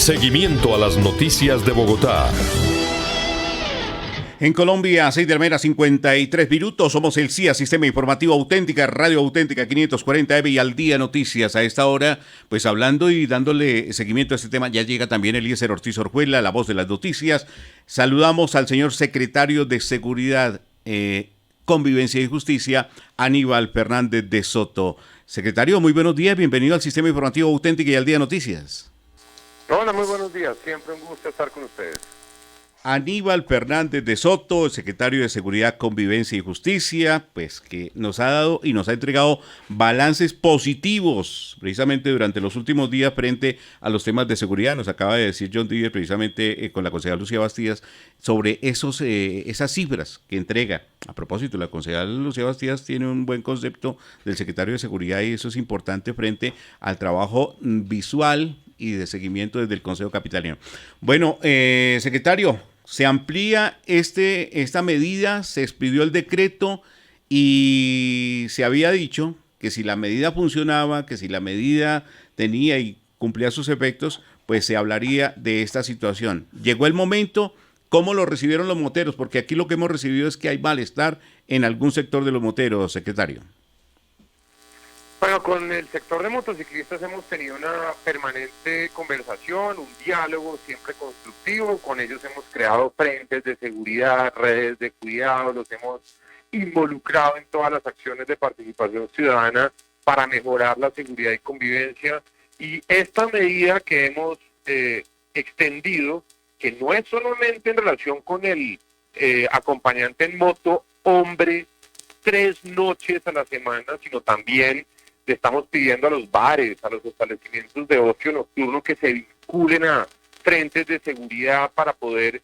Seguimiento a las noticias de Bogotá. En Colombia, 6:53 somos el CIA, Sistema Informativo Auténtica, Radio Auténtica 540M y Al Día Noticias. A esta hora, pues hablando y dándole seguimiento a este tema, ya llega también Eliezer Ortiz Orjuela, la voz de las noticias. Saludamos al señor secretario de Seguridad, Convivencia y Justicia, Aníbal Fernández de Soto. Secretario, muy buenos días, bienvenido al Sistema Informativo Auténtica y Al Día Noticias. Hola, muy buenos días, siempre un gusto estar con ustedes. Aníbal Fernández de Soto, secretario de Seguridad, Convivencia y Justicia, pues que nos ha dado y nos ha entregado balances positivos precisamente durante los últimos días frente a los temas de seguridad. Nos acaba de decir John Didier precisamente con la concejal Lucía Bastidas sobre esas cifras que entrega. A propósito, la concejal Lucía Bastidas tiene un buen concepto del secretario de Seguridad y eso es importante frente al trabajo visual y de seguimiento desde el Consejo Capitalino. Bueno, secretario, se amplía esta medida, se expidió el decreto y se había dicho que si la medida funcionaba, que si la medida tenía y cumplía sus efectos, pues se hablaría de esta situación. Llegó el momento, ¿cómo lo recibieron los moteros? Porque aquí lo que hemos recibido es que hay malestar en algún sector de los moteros, secretario. Bueno, con el sector de motociclistas hemos tenido una permanente conversación, un diálogo siempre constructivo. Con ellos hemos creado frentes de seguridad, redes de cuidado, los hemos involucrado en todas las acciones de participación ciudadana para mejorar la seguridad y convivencia. Y esta medida que hemos extendido, que no es solamente en relación con el acompañante en moto, hombre, 3 noches a la semana, sino también le estamos pidiendo a los bares, a los establecimientos de ocio nocturno que se vinculen a frentes de seguridad para poder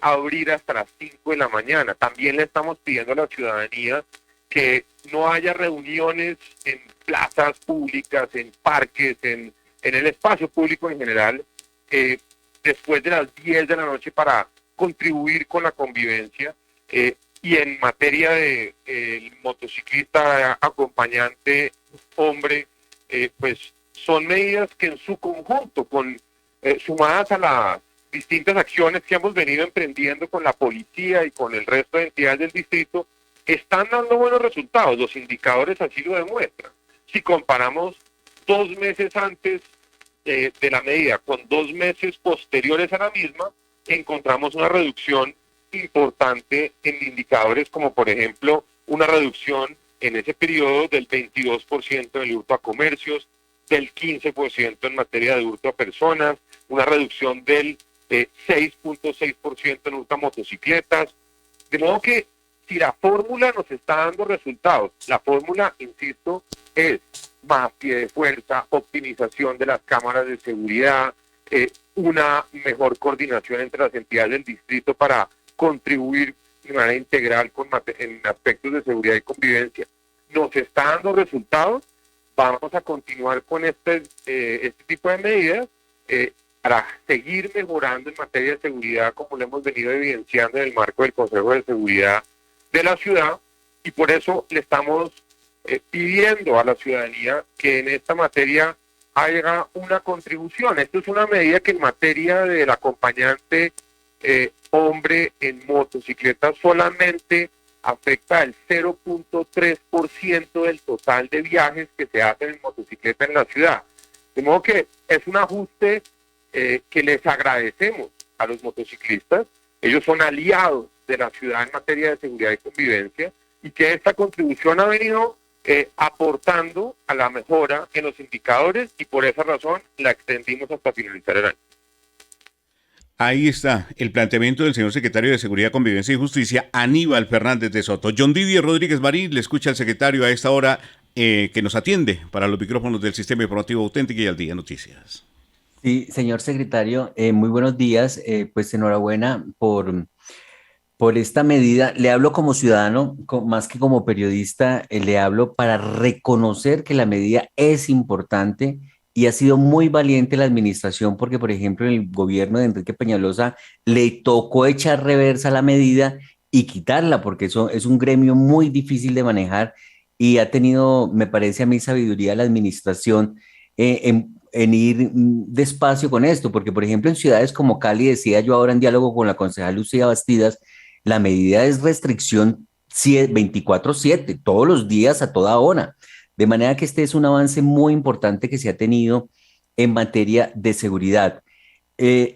abrir hasta las 5 de la mañana. También le estamos pidiendo a la ciudadanía que no haya reuniones en plazas públicas, en parques, en el espacio público en general, después de las 10 de la noche para contribuir con la convivencia. Y en materia de el motociclista acompañante hombre, pues son medidas que en su conjunto, sumadas a las distintas acciones que hemos venido emprendiendo con la policía y con el resto de entidades del distrito, están dando buenos resultados. Los indicadores así lo demuestran. Si comparamos 2 meses antes de la medida con 2 meses posteriores a la misma, encontramos una reducción importante en indicadores como por ejemplo una reducción en ese periodo del 22% del hurto a comercios, del 15% en materia de hurto a personas, una reducción del 6.6% en hurto a motocicletas. De modo que si la fórmula nos está dando resultados, la fórmula, insisto, es más pie de fuerza, optimización de las cámaras de seguridad, una mejor coordinación entre las entidades del distrito para contribuir de manera integral en aspectos de seguridad y convivencia. Nos está dando resultados, vamos a continuar con este tipo de medidas para seguir mejorando en materia de seguridad como lo hemos venido evidenciando en el marco del Consejo de Seguridad de la ciudad, y por eso le estamos pidiendo a la ciudadanía que en esta materia haga una contribución. Esto es una medida que en materia del acompañante hombre en motocicleta solamente afecta el 0.3% del total de viajes que se hacen en motocicleta en la ciudad. De modo que es un ajuste que les agradecemos a los motociclistas. Ellos son aliados de la ciudad en materia de seguridad y convivencia, y que esta contribución ha venido aportando a la mejora en los indicadores, y por esa razón la extendimos hasta finalizar el año. Ahí está el planteamiento del señor secretario de Seguridad, Convivencia y Justicia, Aníbal Fernández de Soto. John Didier Rodríguez Marín le escucha al secretario a esta hora que nos atiende para los micrófonos del Sistema Informativo Auténtica y Al Día Noticias. Sí, señor secretario, muy buenos días. Pues enhorabuena por esta medida. Le hablo como ciudadano, más que como periodista, le hablo para reconocer que la medida es importante. Y ha sido muy valiente la administración porque, por ejemplo, en el gobierno de Enrique Peñalosa le tocó echar reversa a la medida y quitarla, porque eso es un gremio muy difícil de manejar y ha tenido, me parece a mí, sabiduría la administración en ir despacio con esto, porque por ejemplo en ciudades como Cali, decía yo ahora en diálogo con la concejal Lucía Bastidas, la medida es restricción 24/7, todos los días a toda hora. De manera que este es un avance muy importante que se ha tenido en materia de seguridad.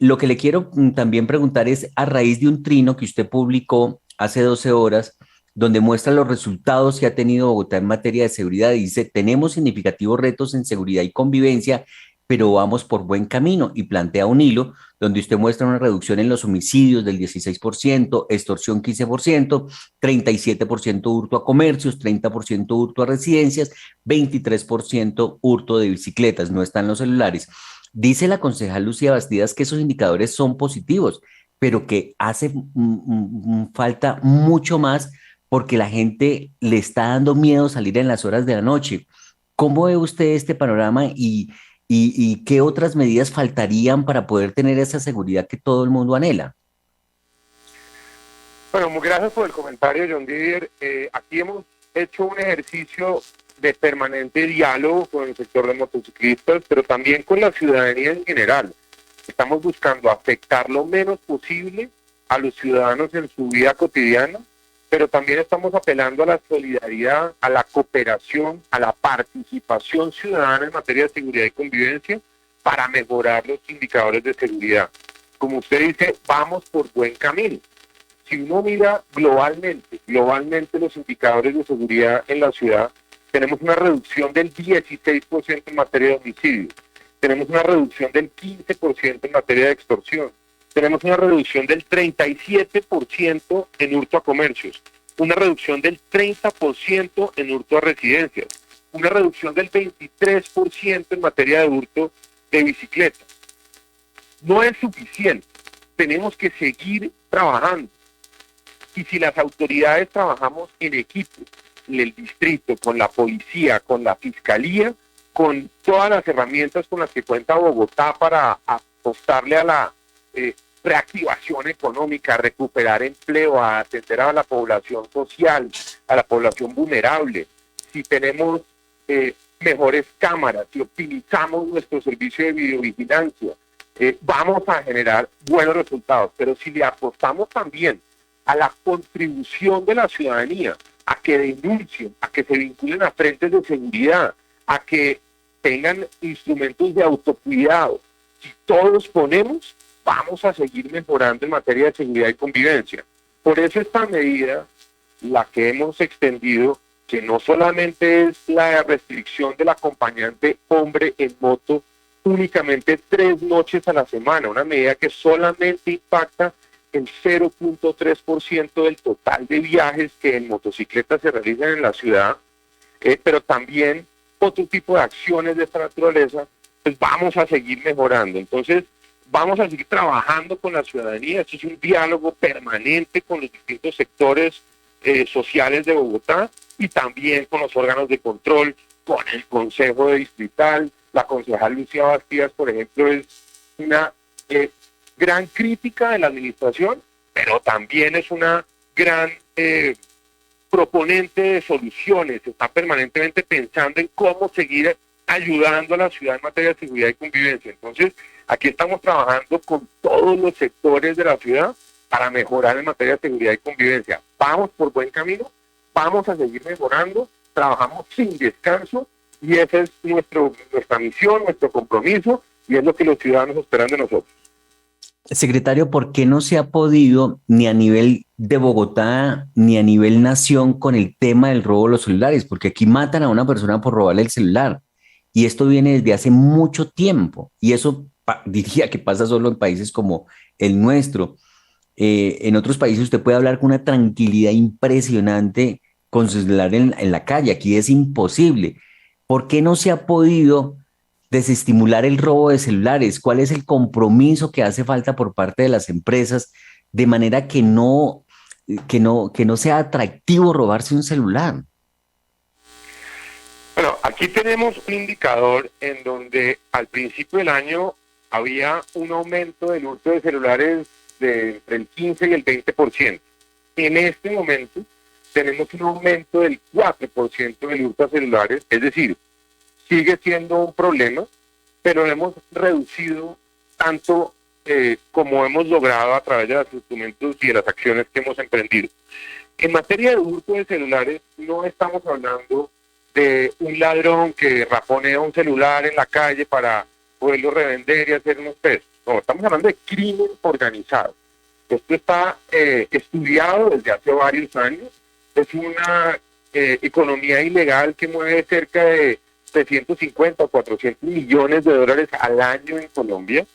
Lo que le quiero también preguntar es, a raíz de un trino que usted publicó hace 12 horas, donde muestra los resultados que ha tenido Bogotá en materia de seguridad, dice, tenemos significativos retos en seguridad y convivencia, pero vamos por buen camino, y plantea un hilo donde usted muestra una reducción en los homicidios del 16%, extorsión 15%, 37% hurto a comercios, 30% hurto a residencias, 23% hurto de bicicletas, no están los celulares. Dice la concejal Lucía Bastidas que esos indicadores son positivos, pero que hace falta mucho más porque la gente le está dando miedo salir en las horas de la noche. ¿Cómo ve usted este panorama y qué otras medidas faltarían para poder tener esa seguridad que todo el mundo anhela? Bueno, muy gracias por el comentario, John Didier. Aquí hemos hecho un ejercicio de permanente diálogo con el sector de motociclistas, pero también con la ciudadanía en general. Estamos buscando afectar lo menos posible a los ciudadanos en su vida cotidiana, pero también estamos apelando a la solidaridad, a la cooperación, a la participación ciudadana en materia de seguridad y convivencia para mejorar los indicadores de seguridad. Como usted dice, vamos por buen camino. Si uno mira globalmente los indicadores de seguridad en la ciudad, tenemos una reducción del 16% en materia de homicidios, tenemos una reducción del 15% en materia de extorsión, tenemos una reducción del 37% en hurto a comercios, una reducción del 30% en hurto a residencias, una reducción del 23% en materia de hurto de bicicletas. No es suficiente, tenemos que seguir trabajando. Y si las autoridades trabajamos en equipo, en el distrito, con la policía, con la fiscalía, con todas las herramientas con las que cuenta Bogotá para apostarle a la reactivación económica, a recuperar empleo, a atender a la población social, a la población vulnerable, si tenemos mejores cámaras, si optimizamos nuestro servicio de videovigilancia, vamos a generar buenos resultados. Pero si le apostamos también a la contribución de la ciudadanía, a que denuncien, a que se vinculen a frentes de seguridad, a que tengan instrumentos de autocuidado. Si todos ponemos, vamos a seguir mejorando en materia de seguridad y convivencia. Por eso esta medida, la que hemos extendido, que no solamente es la restricción del acompañante hombre en moto, únicamente 3 noches a la semana, una medida que solamente impacta el 0.3% del total de viajes que en motocicleta se realizan en la ciudad, pero también otro tipo de acciones de esta naturaleza, pues vamos a seguir mejorando. Entonces, vamos a seguir trabajando con la ciudadanía. Esto es un diálogo permanente con los distintos sectores sociales de Bogotá y también con los órganos de control, con el Consejo Distrital. La concejal Lucía Bastidas, por ejemplo, es una gran crítica de la administración, pero también es una gran proponente de soluciones. Está permanentemente pensando en cómo seguir ayudando a la ciudad en materia de seguridad y convivencia. Entonces, aquí estamos trabajando con todos los sectores de la ciudad para mejorar en materia de seguridad y convivencia. Vamos por buen camino, vamos a seguir mejorando, trabajamos sin descanso y esa es nuestra misión, nuestro compromiso y es lo que los ciudadanos esperan de nosotros. Secretario, ¿por qué no se ha podido ni a nivel de Bogotá ni a nivel nación con el tema del robo de los celulares? Porque aquí matan a una persona por robarle el celular y esto viene desde hace mucho tiempo y eso diría que pasa solo en países como el nuestro. En otros países usted puede hablar con una tranquilidad impresionante con su celular en la calle, aquí es imposible. ¿Por qué no se ha podido desestimular el robo de celulares? ¿Cuál es el compromiso que hace falta por parte de las empresas de manera que no sea atractivo robarse un celular? Bueno, aquí tenemos un indicador en donde al principio del año había un aumento del hurto de celulares de entre el 15 y el 20%. En este momento tenemos un aumento del 4% del hurto a celulares, es decir, sigue siendo un problema, pero hemos reducido tanto como hemos logrado a través de los instrumentos y de las acciones que hemos emprendido. En materia de hurto de celulares, no estamos hablando de un ladrón que raponea un celular en la calle para poderlo revender y hacer unos pesos. No, estamos hablando de crimen organizado. Esto está estudiado desde hace varios años. Es una economía ilegal que mueve cerca de 350 o 400 millones de dólares al año en Colombia.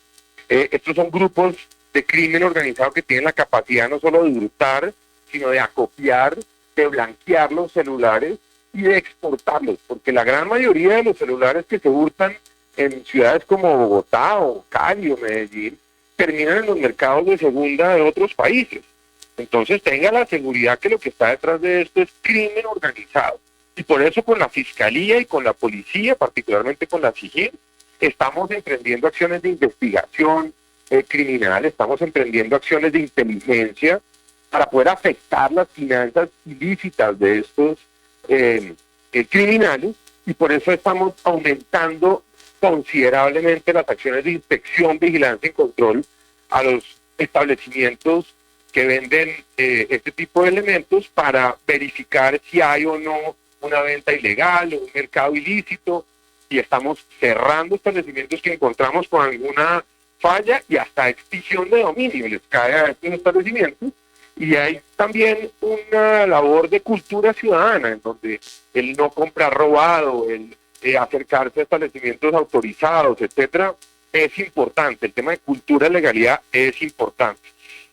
Estos son grupos de crimen organizado que tienen la capacidad no solo de hurtar, sino de acopiar, de blanquear los celulares y de exportarlos, porque la gran mayoría de los celulares que se hurtan en ciudades como Bogotá o Cali o Medellín terminan en los mercados de segunda de otros países. Entonces tenga la seguridad que lo que está detrás de esto es crimen organizado. Y por eso con la Fiscalía y con la Policía, particularmente con la SIGIN, estamos emprendiendo acciones de investigación criminal, estamos emprendiendo acciones de inteligencia para poder afectar las finanzas ilícitas de estos criminales, y por eso estamos aumentando considerablemente las acciones de inspección, vigilancia y control a los establecimientos que venden este tipo de elementos para verificar si hay o no una venta ilegal o un mercado ilícito, y estamos cerrando establecimientos que encontramos con alguna falla y hasta extinción de dominio les cae a estos establecimientos. Y hay también una labor de cultura ciudadana, en donde el no comprar robado, el acercarse a establecimientos autorizados, etcétera, es importante. El tema de cultura y legalidad es importante.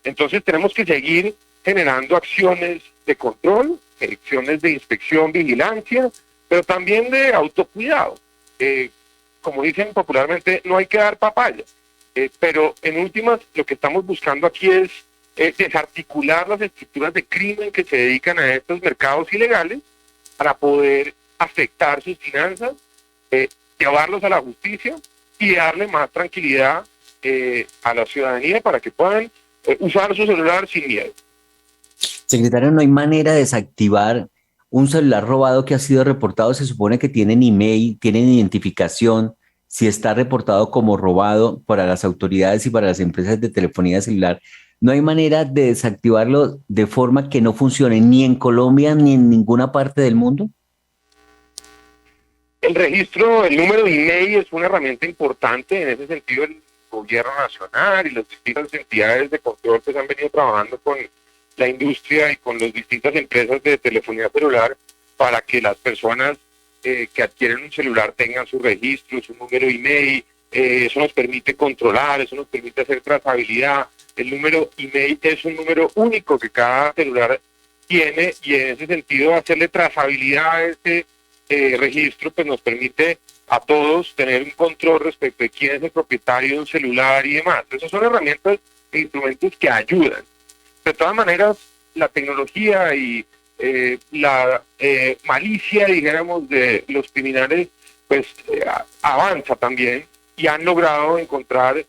Entonces tenemos que seguir generando acciones de control, acciones de inspección, vigilancia, pero también de autocuidado. Como dicen popularmente, no hay que dar papaya. Pero en últimas, lo que estamos buscando aquí es desarticular las estructuras de crimen que se dedican a estos mercados ilegales para poder afectar sus finanzas, llevarlos a la justicia y darle más tranquilidad a la ciudadanía para que puedan usar su celular sin miedo. Secretario, ¿no hay manera de desactivar un celular robado que ha sido reportado? Se supone que tienen email, tienen identificación. Si está reportado como robado para las autoridades y para las empresas de telefonía celular, ¿no hay manera de desactivarlo de forma que no funcione ni en Colombia ni en ninguna parte del mundo? El registro, el número de email es una herramienta importante. En ese sentido, el gobierno nacional y las distintas entidades de control que han venido trabajando con la industria y con las distintas empresas de telefonía celular para que las personas que adquieren un celular tengan su registro, su número de email. Eso nos permite controlar, eso nos permite hacer trazabilidad. El número email es un número único que cada celular tiene, y en ese sentido hacerle trazabilidad a este registro pues nos permite a todos tener un control respecto de quién es el propietario de un celular y demás. Esas son herramientas e instrumentos que ayudan. De todas maneras, la tecnología y la malicia, dijéramos, de los criminales pues avanza también, y han logrado encontrar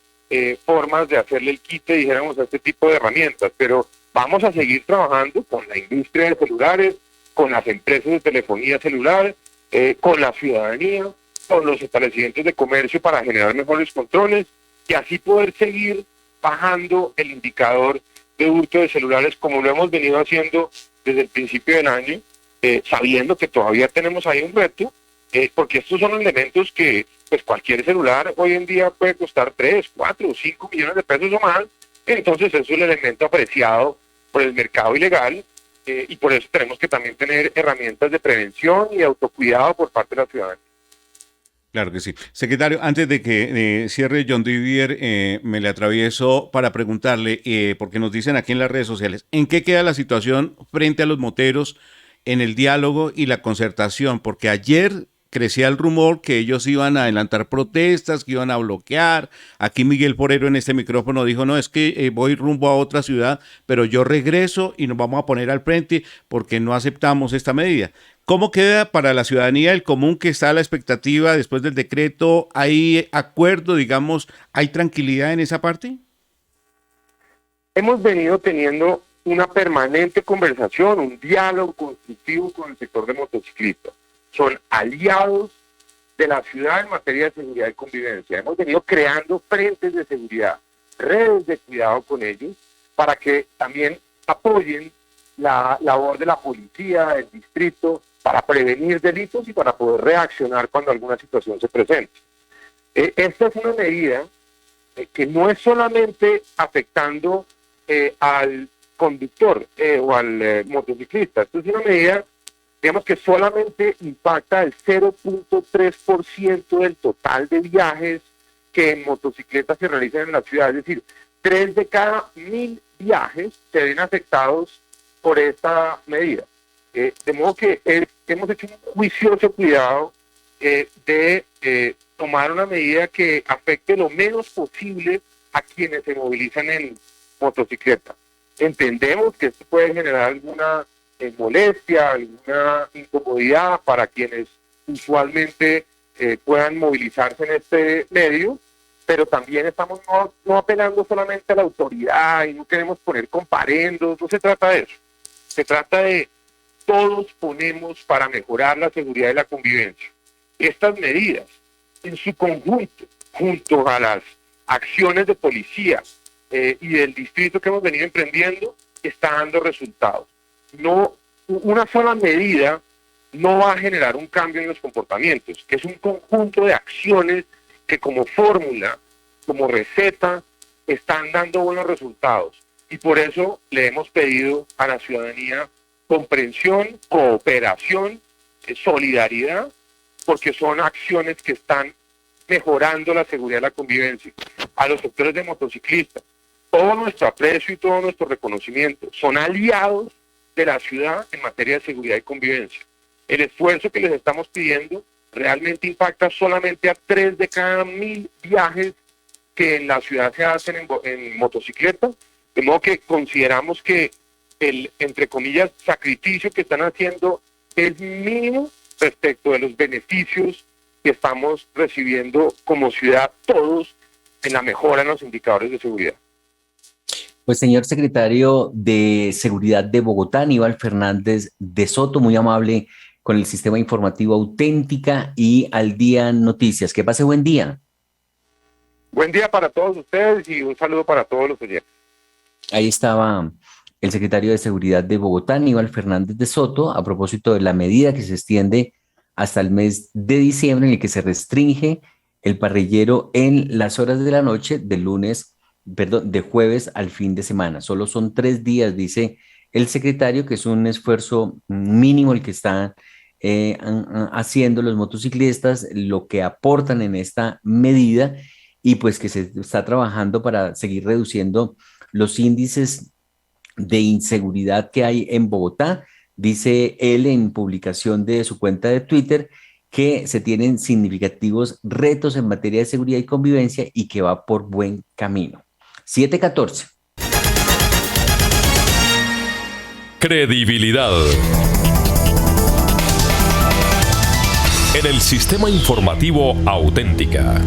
formas de hacerle el quite, dijéramos, a este tipo de herramientas. Pero vamos a seguir trabajando con la industria de celulares, con las empresas de telefonía celular, con la ciudadanía, con los establecimientos de comercio para generar mejores controles y así poder seguir bajando el indicador de hurto de celulares como lo hemos venido haciendo desde el principio del año, sabiendo que todavía tenemos ahí un reto, porque estos son elementos que pues cualquier celular hoy en día puede costar 3, 4 o 5 millones de pesos o más. Entonces es un elemento apreciado por el mercado ilegal, y por eso tenemos que también tener herramientas de prevención y autocuidado por parte de la ciudadanía. Claro que sí. Secretario, antes de que cierre John Didier, me le atravieso para preguntarle, porque nos dicen aquí en las redes sociales, ¿en qué queda la situación frente a los moteros en el diálogo y la concertación? Porque ayer crecía el rumor que ellos iban a adelantar protestas, que iban a bloquear. Aquí Miguel Forero en este micrófono dijo, no, es que voy rumbo a otra ciudad, pero yo regreso y nos vamos a poner al frente porque no aceptamos esta medida. ¿Cómo queda para la ciudadanía el común que está a la expectativa después del decreto? ¿Hay acuerdo, digamos, hay tranquilidad en esa parte? Hemos venido teniendo una permanente conversación, un diálogo constructivo con el sector de motociclistas. Son aliados de la ciudad en materia de seguridad y convivencia. Hemos venido creando frentes de seguridad, redes de cuidado con ellos, para que también apoyen la labor de la policía, del distrito, para prevenir delitos y para poder reaccionar cuando alguna situación se presente. Esta es una medida que no es solamente afectando al conductor o al motociclista. Esto es una medida, digamos, que solamente impacta el 0.3% del total de viajes que en motocicletas se realizan en la ciudad. Es decir, 3 de cada 1000 viajes se ven afectados por esta medida. De modo que hemos hecho un juicioso cuidado de tomar una medida que afecte lo menos posible a quienes se movilizan en motocicleta. Entendemos que esto puede generar alguna molestia, alguna incomodidad para quienes usualmente puedan movilizarse en este medio, pero también estamos no apelando solamente a la autoridad y no queremos poner comparendos, no se trata de eso. Se trata de todos ponemos para mejorar la seguridad y la convivencia. Estas medidas, en su conjunto, junto a las acciones de policía y del distrito que hemos venido emprendiendo, está dando resultados. No, una sola medida no va a generar un cambio en los comportamientos, que es un conjunto de acciones que como fórmula, como receta, están dando buenos resultados. Y por eso le hemos pedido a la ciudadanía comprensión, cooperación, solidaridad, porque son acciones que están mejorando la seguridad y la convivencia. A los sectores de motociclistas, todo nuestro aprecio y todo nuestro reconocimiento, son aliados de la ciudad en materia de seguridad y convivencia. El esfuerzo que les estamos pidiendo realmente impacta solamente a 3 de cada 1000 viajes que en la ciudad se hacen en motocicleta, de modo que consideramos que el, entre comillas, sacrificio que están haciendo es mínimo respecto de los beneficios que estamos recibiendo como ciudad todos en la mejora en los indicadores de seguridad. Pues señor secretario de Seguridad de Bogotá, Aníbal Fernández de Soto, muy amable con el sistema informativo Auténtica y Al Día Noticias. Que pase buen día. Buen día para todos ustedes y un saludo para todos los oyentes. Ahí estaba el secretario de Seguridad de Bogotá, Aníbal Fernández de Soto, a propósito de la medida que se extiende hasta el mes de diciembre en el que se restringe el parrillero en las horas de la noche de jueves al fin de semana. Solo son 3 días, dice el secretario, que es un esfuerzo mínimo el que están haciendo los motociclistas, lo que aportan en esta medida y pues que se está trabajando para seguir reduciendo los índices de inseguridad que hay en Bogotá. Dice él en publicación de su cuenta de Twitter que se tienen significativos retos en materia de seguridad y convivencia y que va por buen camino. 7:14. Credibilidad. En el sistema informativo Auténtica.